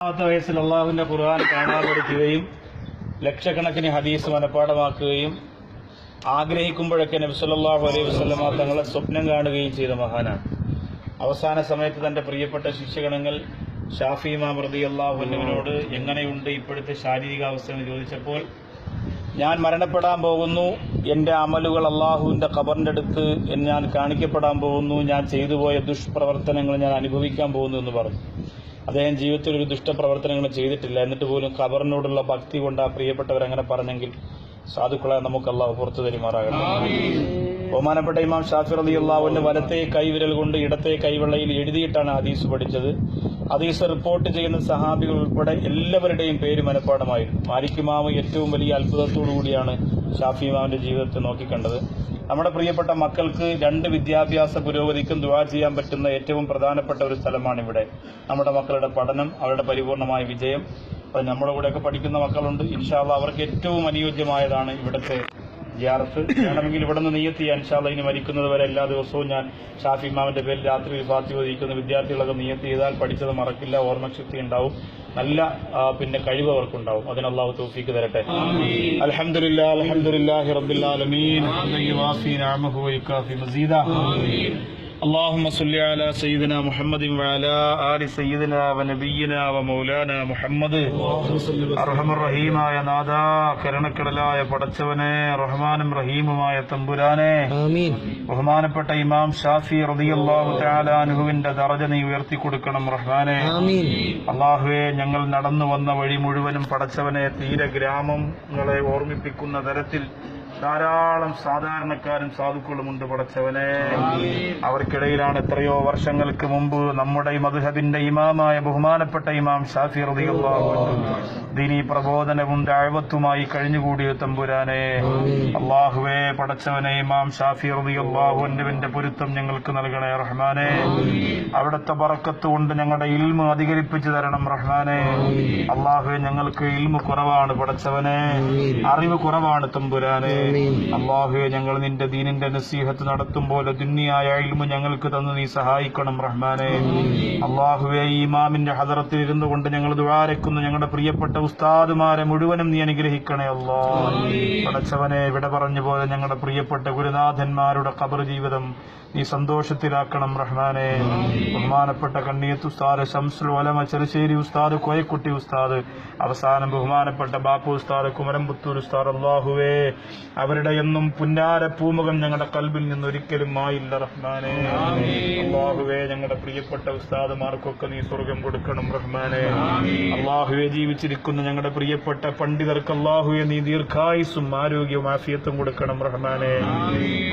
വയസ്സിൽ അള്ളാഹുവിന്റെ ഖുർആൻ കാണാൻ പഠിക്കുകയും ലക്ഷക്കണക്കിന് ഹദീസ് മനഃപ്പാഠമാക്കുകയും ആഗ്രഹിക്കുമ്പോഴൊക്കെ നബി സല്ലല്ലാഹു അലൈഹി വസല്ലമ തങ്ങളെ സ്വപ്നം കാണുകയും ചെയ്ത മഹാനാണ്. അവസാന സമയത്ത് തന്റെ പ്രിയപ്പെട്ട ശിഷ്യഗണങ്ങൾ ഷാഫി ഇമാം റളിയല്ലാഹു അൻഹുവിനോട് എങ്ങനെയുണ്ട് ഇപ്പോഴത്തെ ശാരീരികാവസ്ഥ എന്ന് ചോദിച്ചപ്പോൾ, ഞാൻ മരണപ്പെടാൻ പോകുന്നു, എന്റെ അമലുകൾ അള്ളാഹുവിന്റെ ഖബറിന്റെ അടുത്ത് ഞാൻ കാണിക്കപ്പെടാൻ പോകുന്നു, ഞാൻ ചെയ്തുപോയ ദുഷ്പ്രവർത്തനങ്ങൾ ഞാൻ അനുഭവിക്കാൻ പോകുന്നു എന്ന് പറഞ്ഞു. അദ്ദേഹം ജീവിതത്തിൽ ഒരു ദുഷ്ടപ്രവർത്തനങ്ങളും ചെയ്തിട്ടില്ല, എന്നിട്ട് പോലും ഖബറിനോടുള്ള ഭക്തി കൊണ്ട് ആ പ്രിയപ്പെട്ടവരങ്ങനെ പറഞ്ഞെങ്കിൽ സാധുക്കളെ നമുക്ക് അള്ളാഹു പുറത്തു തരുമാറാകട്ടെ. ബഹുമാനപ്പെട്ട ഇമാം ഷാഫി റളിയല്ലാഹു അൻഹു വലത്തെ കൈവിരൽ കൊണ്ട് ഇടത്തെ കൈവെള്ളയിൽ എഴുതിയിട്ടാണ് ഹദീസ് പഠിച്ചത്. ഹദീസ് റിപ്പോർട്ട് ചെയ്യുന്ന സഹാബികൾ ഉൾപ്പെടെ എല്ലാവരുടെയും പേര് മനഃപ്പാഠമായിരുന്നു. മാലിക് ഇമാം ഏറ്റവും വലിയ അത്ഭുതത്തോടു കൂടിയാണ് ഷാഫി ഇമാമിന്റെ ജീവിതത്തെ നോക്കിക്കണ്ടത്. നമ്മുടെ പ്രിയപ്പെട്ട മക്കൾക്ക് 2 വിദ്യാഭ്യാസ പുരോഗതിക്കും ദുആ ചെയ്യാൻ പറ്റുന്ന ഏറ്റവും പ്രധാനപ്പെട്ട ഒരു സ്ഥലമാണ് ഇവിടെ. നമ്മുടെ മക്കളുടെ പഠനം, അവരുടെ പരിപൂർണമായ വിജയം. അത് നമ്മുടെ കൂടെയൊക്കെ പഠിക്കുന്ന മക്കളുണ്ട്. ഇൻഷാ അല്ലാഹ് അവർക്ക് ഏറ്റവും അനുയോജ്യമായതാണ് ഇവിടുത്തെ സിയാറത്ത്. വേണമെങ്കിൽ ഇവിടെ നിന്ന് നിയ്യത്ത് ചെയ്യാൻ. ഇൻഷാ അല്ലാഹ് ഇനി മരിക്കുന്നത് വരെ എല്ലാ ദിവസവും ഞാൻ ഷാഫി ഇമാമിന്റെ പേരിൽ രാത്രി ഫാത്തിഹ ഓതിക്കുന്ന വിദ്യാർത്ഥികളൊക്കെ നിയ്യത്ത് ചെയ്താൽ പഠിച്ചത് മറക്കില്ല, ഓർമ്മശക്തി ഉണ്ടാവും, നല്ല കഴിവ് അവർക്കുണ്ടാവും. അതിന് അല്ലാഹു തൗഫീഖ് തരട്ടെ. അൽഹംദുലില്ലാഹി അൽഹംദുലില്ലാഹി റബ്ബിൽ ആലമീൻ വയുവാഫി നിഅമഹു വയുകാഫി മസീദാ. اللهم صل على سيدنا محمد وعلى آل سيدنا ونبينا ومولانا محمد. അർഹമർ റഹീമായ നാഥാ, കരുണക്കടലായ പടച്ചവനെ, റഹ്മാനും റഹീമുമായ തമ്പുരാനെ, ബഹുമാനപ്പെട്ട ഇമാം ഷാഫി റളിയല്ലാഹു തആല അൻഹുവിന്റെ ദറജ നീ ഉയർത്തി കൊടുക്കണം റഹ്മാനെ. അല്ലാഹുവേ, ഞങ്ങൾ നടന്നു വന്ന വഴി മുഴുവനും പടച്ചവനെ തീരെ ഗ്രാമങ്ങളെ ഓർമ്മിപ്പിക്കുന്ന തരത്തിൽ ധാരാളം സാധാരണക്കാരും സാധുക്കളുമുണ്ട് പടച്ചവനെ. അവർക്കിടയിലാണ് എത്രയോ വർഷങ്ങൾക്ക് മുമ്പ് നമ്മുടെ മദ്ഹബിന്റെ ഇമാമായ ബഹുമാനപ്പെട്ട ഇമാം ഷാഫി റളിയല്ലാഹു അൻഹു ദീനീ പ്രബോധനവും ദഅവത്തുമായി കഴിഞ്ഞുകൂടിയ തമ്പുരാനെ. അല്ലാഹുവേ, പടച്ചവനെ, ഇമാം ഷാഫി റളിയല്ലാഹു അൻഹുവിന്റെ പൊരുത്തം ഞങ്ങൾക്ക് നൽകണേ റഹ്മാനെ. അവിടുത്തെ ബറക്കത്ത് കൊണ്ട് ഞങ്ങളുടെ ഇൽമു അധികരിപ്പിച്ചു തരണം റഹ്മാനെ. അല്ലാഹുവേ, ഞങ്ങൾക്ക് ഇൽമു കുറവാണ് പടച്ചവനെ, അറിവ് കുറവാണ് തമ്പുരാനെ. അല്ലാഹുവേ, ഞങ്ങൾ നിന്റെ ദീനിന്റെ നസീഹത്ത് നടത്തുമ്പോൾ ദുനിയായ ഇൽമു ഞങ്ങൾക്ക് തന്നു നീ സഹായിക്കണം റഹ്മാനെ. അല്ലാഹുവേ, ഈ ഇമാമിന്റെ ഹദറത്തിൽ ഇരുന്നു കൊണ്ട് ഞങ്ങൾ ദുആരക്കുന്നു ഞങ്ങളുടെ പ്രിയപ്പെട്ട ഉസ്താദുമാരെ മുഴുവനും നീ അനുഗ്രഹിക്കണേ അല്ലാഹ്. പടച്ചവനെ, വിട പറഞ്ഞു പോലെ ഞങ്ങളുടെ പ്രിയപ്പെട്ട ഗുരുനാഥന്മാരുടെ ഖബർ ജീവിതം നീ സന്തോഷത്തിലാക്കണം റഹ്മാനെ. ബഹുമാനപ്പെട്ട കണ്ണിയത്ത് ഉസ്താദ്, ശംസുൽ ഉലമ ചെറുശ്ശേരി ഉസ്താദ്, കോയക്കുട്ടി ഉസ്താദ്, അവസാനം ബഹുമാനപ്പെട്ട ബാപ്പു ഉസ്താദ്, കുമരംപുത്തൂർ ഉസ്താദ്, അല്ലാഹുവേ, അവരുടെ എന്നും പുന്നാര പൂമുഖം ഞങ്ങളുടെ കൽബിൽ നിന്ന് ഒരിക്കലും ആയില്ല റഹ്മാനെ. അല്ലാഹുവേ, ഞങ്ങളുടെ പ്രിയപ്പെട്ട ഉസ്താദുമാർക്കൊക്കെ നീ സ്വർഗം കൊടുക്കണം റഹ്മാനെ. അല്ലാഹുവേ, ജീവിച്ചിരിക്കുന്ന ഞങ്ങളുടെ പ്രിയപ്പെട്ട പണ്ഡിതർക്ക് അല്ലാഹുവേ നീ ദീർഘായുസ്സും ആരോഗ്യവും ആഫിയത്തും കൊടുക്കണം റഹ്മാനെ.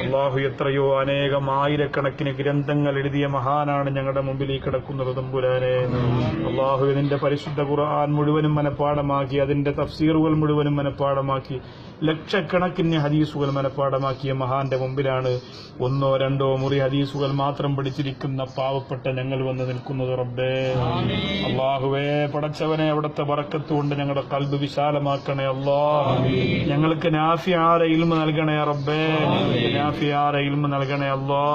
അല്ലാഹു, എത്രയോ അനേകം ആയിരക്കണക്കിന് ഗ്രന്ഥങ്ങൾ എഴുതിയ മഹാനാണ് ഞങ്ങളുടെ മുമ്പിൽ ഈ കിടക്കുന്നത് തമ്പുരാനെ. അല്ലാഹുവേ, നിന്റെ പരിശുദ്ധ ഖുർആൻ മുഴുവനും മനഃപ്പാഠമാക്കി, അതിന്റെ തഫ്സീറുകൾ മുഴുവനും മനഃപ്പാഠമാക്കി, ലക്ഷക്കണക്കിന് ഹദീസുകൾ മനഃപ്പാഠമാക്കിയ മഹാന്റെ മുമ്പിലാണ് 1 or 2 മുറി ഹദീസുകൾ മാത്രം പഠിച്ചിരിക്കുന്ന പാവപ്പെട്ട ഞങ്ങൾ വന്ന് നിൽക്കുന്നത് റബ്ബേ. അല്ലാഹുവേ, പടച്ചവനെ, അവിടുത്തെ ബറക്കത്ത് കൊണ്ട് ഞങ്ങളുടെ ഖൽബ് വിശാലമാക്കണേ അല്ലാഹ്. ഞങ്ങൾക്ക് നാഫിയായ ഇൽമു നൽകണേ റബ്ബേ, നാഫിയായ ഇൽമു നൽകണേ അല്ലാഹ്.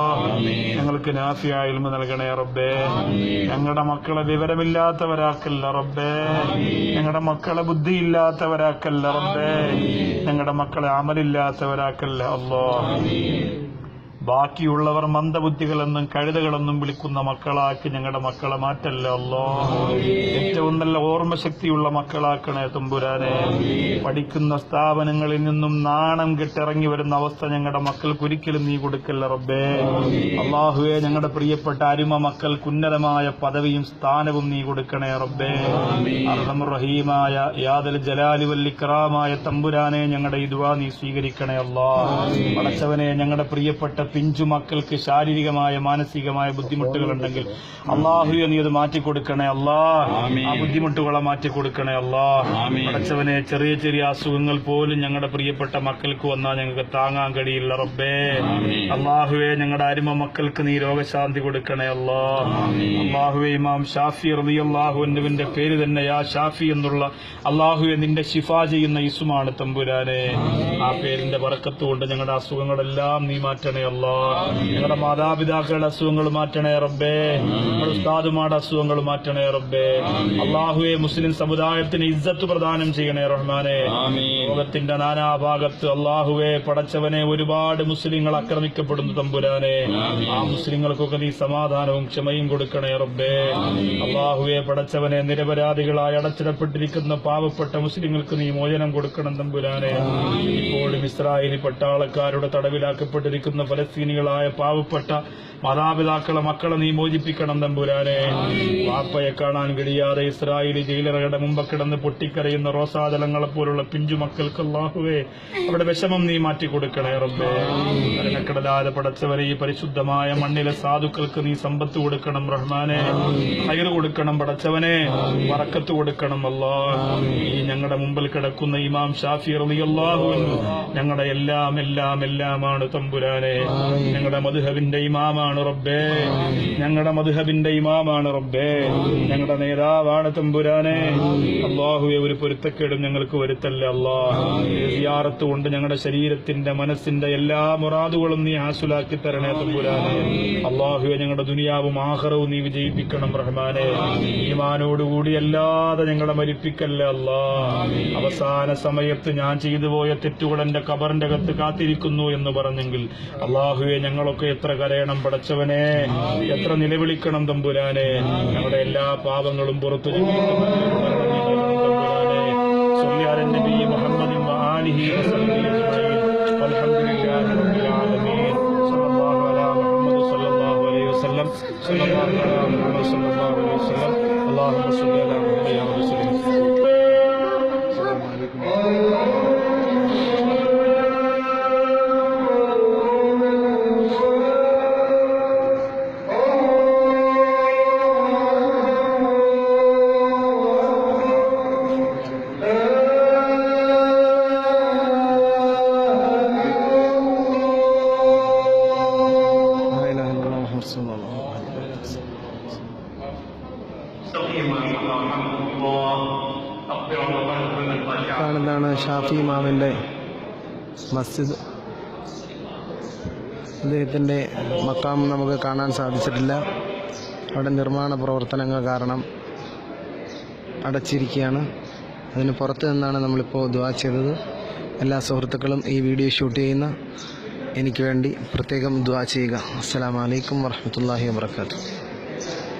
ഞങ്ങൾക്ക് നാഫിയായ ഇൽമു നൽകണേ റബ്ബേ. ഞങ്ങളുടെ മക്കളെ വിവരമില്ലാത്തവരാക്കല്ല റബ്ബേ, ഞങ്ങളുടെ മക്കളെ ബുദ്ധിയില്ലാത്തവരാക്കല്ല റബ്ബേ, ഞങ്ങളുടെ മക്കളെ അമലില്ലാത്തവരാക്കല്ല അല്ലാഹ്. ബാക്കിയുള്ളവർ മന്ദബുദ്ധികളെന്നും കഴുതകളെന്നും വിളിക്കുന്ന മക്കളാക്കി ഞങ്ങളുടെ മക്കളെ മാറ്റല്ല അല്ലാഹ്. ഏറ്റവും നല്ല ഓർമ്മശക്തിയുള്ള മക്കളാക്കണേ തമ്പുരാനെ. പഠിക്കുന്ന സ്ഥാപനങ്ങളിൽ നിന്നും നാണം കെട്ടിറങ്ങി വരുന്ന അവസ്ഥ ഞങ്ങളുടെ മക്കൾക്ക് ഒരിക്കലും നീ കൊടുക്കല്ല റബ്ബേ. അല്ലാഹുവേ, ഞങ്ങളുടെ പ്രിയപ്പെട്ട അരുമ മക്കൾക്ക് ഉന്നതമായ പദവിയും സ്ഥാനവും നീ കൊടുക്കണേ റബ്ബേ. അർഹമർ റഹീമായ യാദൽ ജലാലി വൽ ഇക്റാമായ തമ്പുരാനെ, ഞങ്ങളുടെ ഈ ദുആ നീ സ്വീകരിക്കണേ അല്ലാഹ്. പടച്ചവനെ, ഞങ്ങളുടെ പ്രിയപ്പെട്ട പിഞ്ചു മക്കൾക്ക് ശാരീരികമായ മാനസികമായ ബുദ്ധിമുട്ടുകൾ ഉണ്ടെങ്കിൽ അല്ലാഹുവേ നീ അത് മാറ്റിക്കൊടുക്കണേ അല്ലാഹ്. ആ ബുദ്ധിമുട്ടുകളെ മാറ്റിക്കൊടുക്കണേ അല്ലാഹ്. പടച്ചവനെ, ചെറിയ ചെറിയ അസുഖങ്ങൾ പോലും ഞങ്ങളുടെ പ്രിയപ്പെട്ട മക്കൾക്ക് വന്നാൽ ഞങ്ങൾക്ക് താങ്ങാൻ കഴിയില്ല റബ്ബേ. അല്ലാഹുവേ, ഞങ്ങളുടെ അരുമ മക്കൾക്ക് നീ രോഗശാന്തി കൊടുക്കണേ അല്ലാഹ്. അല്ലാഹുവേ, ഇമാം ഷാഫി റളിയല്ലാഹു അൻഹുവിന്റെ പേര് തന്നെ യാ ഷാഫി എന്നുള്ള അല്ലാഹുവേ നിന്റെ ശിഫ ചെയ്യുന്ന ഇസ്മാണ് തമ്പുരാനെ. ആ പേരിന്റെ ബറക്കത്ത് കൊണ്ട് ഞങ്ങളുടെ അസുഖങ്ങളെല്ലാം നീ മാറ്റണേ അല്ലാഹ്. ഞങ്ങളുടെ മാതാപിതാക്കളുടെ അസുഖങ്ങൾ മാറ്റണേ റബ്ബേ. നമ്മുടെ ഉസ്താദുമാരുടെ അസുഖങ്ങൾ മാറ്റണേ റബ്ബേ. അള്ളാഹുവെ മുസ്ലിം സമുദായത്തിന് ഇസ്സത്ത് പ്രദാനം ചെയ്യണേ റഹ്മാനെ. ലോകത്തിന്റെ നാനാഭാഗത്ത് അള്ളാഹുവെ പടച്ചവനെ ഒരുപാട് മുസ്ലിങ്ങൾ ആക്രമിക്കപ്പെടുന്നു തമ്പുരാനെ. ആ മുസ്ലിങ്ങൾക്കൊക്കെ നീ സമാധാനവും ക്ഷമയും കൊടുക്കണേ റബ്ബേ. അള്ളാഹുവെ പടച്ചവനെ നിരപരാധികളായി അടച്ചിടപ്പെട്ടിരിക്കുന്ന പാവപ്പെട്ട മുസ്ലിങ്ങൾക്ക് നീ മോചനം കൊടുക്കണം തമ്പുരാനെ. ഇപ്പോഴും ഇസ്രായേലി പട്ടാളക്കാരുടെ തടവിലാക്കപ്പെട്ടിരിക്കുന്ന ഫലസ്തീനികളായ പാവപ്പെട്ട മാതാപിതാക്കളെ മക്കളെ നീ മോചിപ്പിക്കണം തമ്പുരാനെ. വാപ്പയെ കാണാൻ കഴിയാതെ ഇസ്രായേലി ജയിലറകളുടെ മുമ്പ് കിടന്ന് പൊട്ടിക്കരയുന്ന റോസാദളങ്ങളെ പോലുള്ള പിഞ്ചു മക്കൾക്ക് അല്ലാഹുവേ അവിടെ വിഷമം നീ മാറ്റിക്കൊടുക്കണേ റബ്ബേ. മരണക്കടലാതെ പടച്ചവരെ ഈ പരിശുദ്ധമായ മണ്ണിലെ സാധുക്കൾക്ക് നീ സമ്പത്ത് കൊടുക്കണം റഹ്മാനെ. ഹൈറ് കൊടുക്കണം പടച്ചവനെ. ബറക്കത്ത് കൊടുക്കണം അല്ലാഹ്. ഈ ഞങ്ങളുടെ മുമ്പിൽ കിടക്കുന്ന ഇമാം ഷാഫി റളിയല്ലാഹു അൻഹു ഞങ്ങളുടെ എല്ലാമാണ് തമ്പുരാനെ. ഞങ്ങളുടെ മദ്ഹബിന്റെ ഇമാമാണ് റബ്ബേ. ഞങ്ങളുടെ മദ്ഹബിന്റെ ഇമാമാണ് റബ്ബേ. ഞങ്ങളുടെ നേതാവാണ് തമ്പുരാനെ. അല്ലാഹുവേ ഒരു പൊരുത്തക്കേടും ഞങ്ങൾക്ക് വരുത്തല്ല അല്ലാഹ്. സിയാറത്ത് കൊണ്ട് ഞങ്ങളുടെ ശരീരത്തിന്റെ മനസ്സിന്റെ എല്ലാ മുറാദുകളും നീ ഹാസുലാക്കി തരണേ തമ്പുരാനെ. അല്ലാഹുവേ ഞങ്ങളുടെ ദുനിയാവും ആഖിറവും നീ വിജയിപ്പിക്കണം റഹ്മാനെ. ഈമാനോടുകൂടി അല്ലാതെ ഞങ്ങളെ മരിപ്പിക്കല്ല അല്ലാഹ്. അവസാന സമയത്ത് ഞാൻ ചെയ്തു പോയ തെറ്റുകൾ എന്റെ ഖബറിന്റെ അകത്ത് കാത്തിരിക്കുന്നു എന്ന് പറഞ്ഞെങ്കിൽ അല്ലാഹുവേ ഞങ്ങളൊക്കെ എത്ര കരയണം പടച്ചവനെ, എത്ര നിലവിളിക്കണം തമ്പുരാനെ. ഞങ്ങളുടെ എല്ലാ പാപങ്ങളും പുറത്തു കാണുന്നതാണ് ഷാഫി ഇമാമിൻ്റെ മസ്ജിദ്. അദ്ദേഹത്തിൻ്റെ മക്കാം നമുക്ക് കാണാൻ സാധിച്ചിട്ടില്ല. അവിടെ നിർമ്മാണ പ്രവർത്തനങ്ങൾ കാരണം അടച്ചിരിക്കുകയാണ്. അതിന് പുറത്ത് നിന്നാണ് നമ്മളിപ്പോൾ ദുആ ചെയ്തത്. എല്ലാ സുഹൃത്തുക്കളും ഈ വീഡിയോ ഷൂട്ട് ചെയ്യുന്ന എനിക്ക് വേണ്ടി പ്രത്യേകം ദുആ ചെയ്യുക. അസ്സലാമു അലൈക്കും വറഹ്മത്തുള്ളാഹി വബറകാതുഹു.